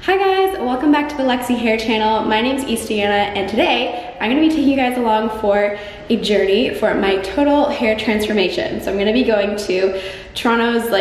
Hi guys, welcome back to the Luxy Hair channel. My name's Istiana and today I'm going to be taking you guys along for a journey for my total hair transformation. So I'm going to be going to Toronto's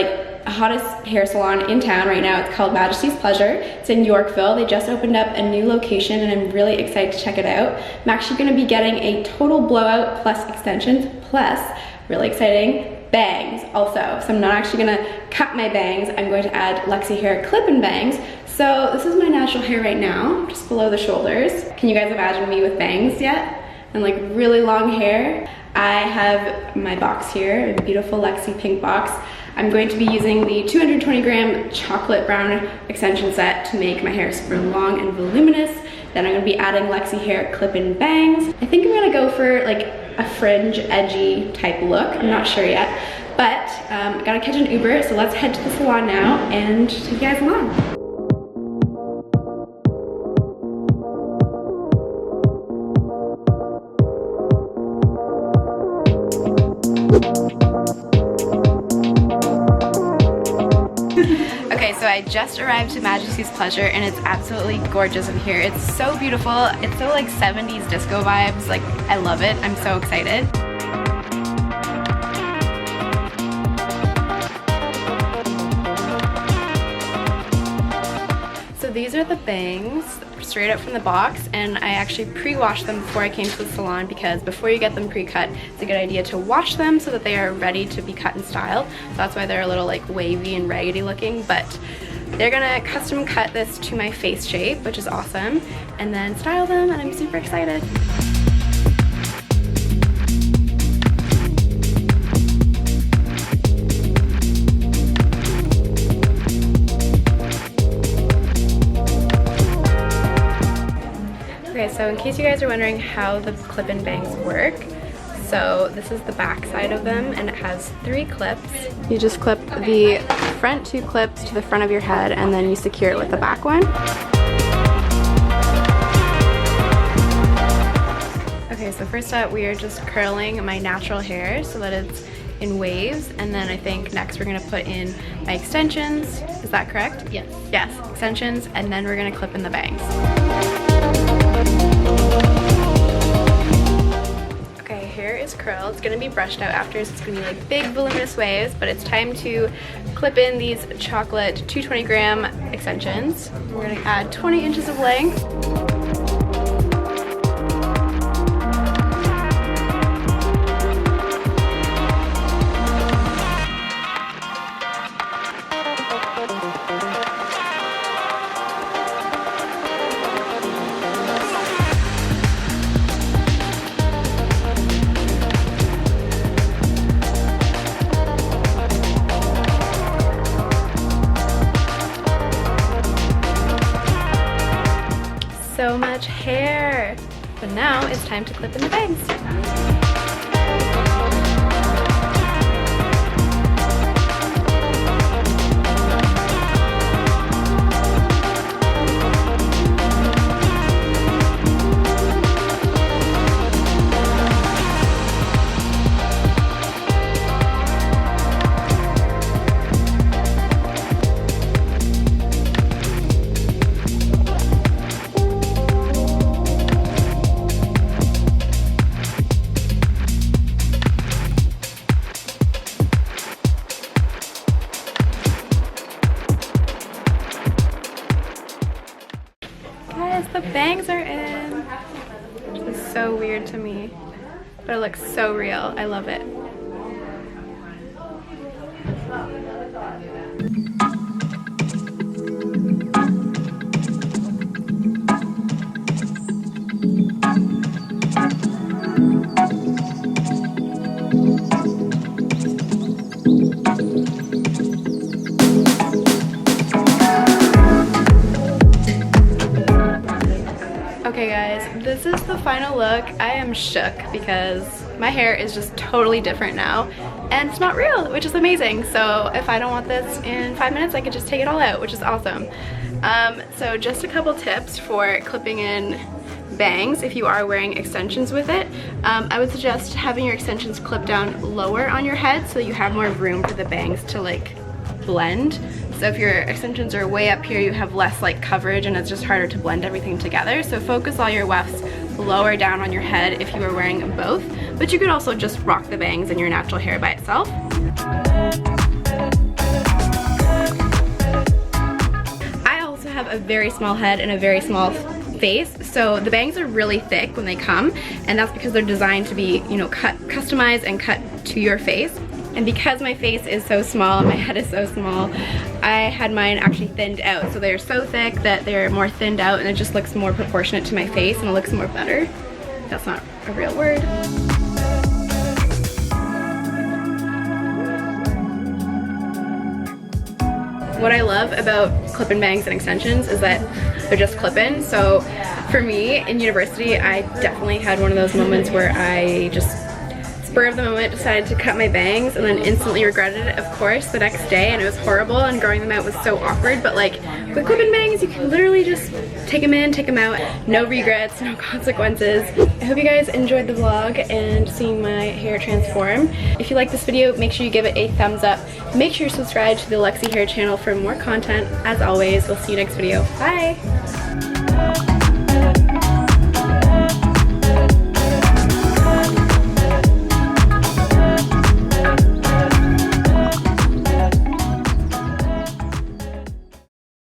hottest hair salon in town right now. It's called Majesty's Pleasure. It's in Yorkville. They just opened up a new location and I'm really excited to check it out. I'm actually going to be getting a total blowout plus extensions plus, really exciting, bangs also. So I'm not actually going to cut my bangs. I'm going to add Luxy Hair Clip-In Bangs. So this is my natural hair right now, just below the shoulders. Can you guys imagine me with bangs yet? And like really long hair. I have my box here, a beautiful Luxy pink box. I'm going to be using the 220 gram chocolate brown extension set to make my hair super long and voluminous. Then I'm gonna be adding Luxy Hair Clip-In Bangs. I think I'm gonna go for like a fringe, edgy type look. I'm not sure yet, but I gotta catch an Uber, so let's head to the salon now and take you guys along. Okay, so I just arrived to Majesty's Pleasure and it's absolutely gorgeous in here. It's so beautiful. It's so like 70s disco vibes. Like, I love it. I'm so excited. So these are the bangs straight up from the box, and I actually pre-washed them before I came to the salon because before you get them pre-cut, it's a good idea to wash them so that they are ready to be cut and styled. So that's why they're a little like wavy and raggedy looking, but they're gonna custom cut this to my face shape, which is awesome, and then style them, and I'm super excited. Okay, so in case you guys are wondering how the clip-in bangs work, so this is the back side of them and it has 3 clips. You just clip the front 2 clips to the front of your head and then you secure it with the back one. Okay, so first up we are just curling my natural hair so that it's in waves, and then I think next we're going to put in my extensions. Is that correct? Yes. Yes, extensions, and then we're going to clip in the bangs. Okay, hair is curled. It's gonna be brushed out after, so it's gonna be like big voluminous waves, but it's time to clip in these chocolate 220 gram extensions. We're gonna add 20 inches of length. So much hair! But now it's time to clip in the bangs. The bangs are in, which is so weird to me, but it looks so real. I love it. Okay guys, this is the final look. I am shook because my hair is just totally different now and it's not real, which is amazing. So if I don't want this in 5 minutes, I could just take it all out, which is awesome. So just a couple tips for clipping in bangs if you are wearing extensions with it. I would suggest having your extensions clip down lower on your head so you have more room for the bangs to like blend. So if your extensions are way up here, you have less like coverage and it's just harder to blend everything together. So focus all your wefts lower down on your head if you are wearing both, but you could also just rock the bangs in your natural hair by itself. I also have a very small head and a very small face, so the bangs are really thick when they come, and that's because they're designed to be, you know, customized and cut to your face. And because my face is so small and my head is so small, I had mine actually thinned out. So they're so thick that they're more thinned out and it just looks more proportionate to my face and it looks more better. That's not a real word. What I love about clip-in bangs and extensions is that they're just clip-in. So for me in university, I definitely had one of those moments where I just spur of the moment decided to cut my bangs and then instantly regretted it, of course, the next day, and it was horrible and growing them out was so awkward. But like with clip-in bangs, you can literally just take them in, take them out, no regrets, no consequences. I hope you guys enjoyed the vlog and seeing my hair transform. If you like this video, make sure you give it a thumbs up. Make sure you subscribe to the Luxy Hair channel for more content. As always, we'll see you next video. Bye!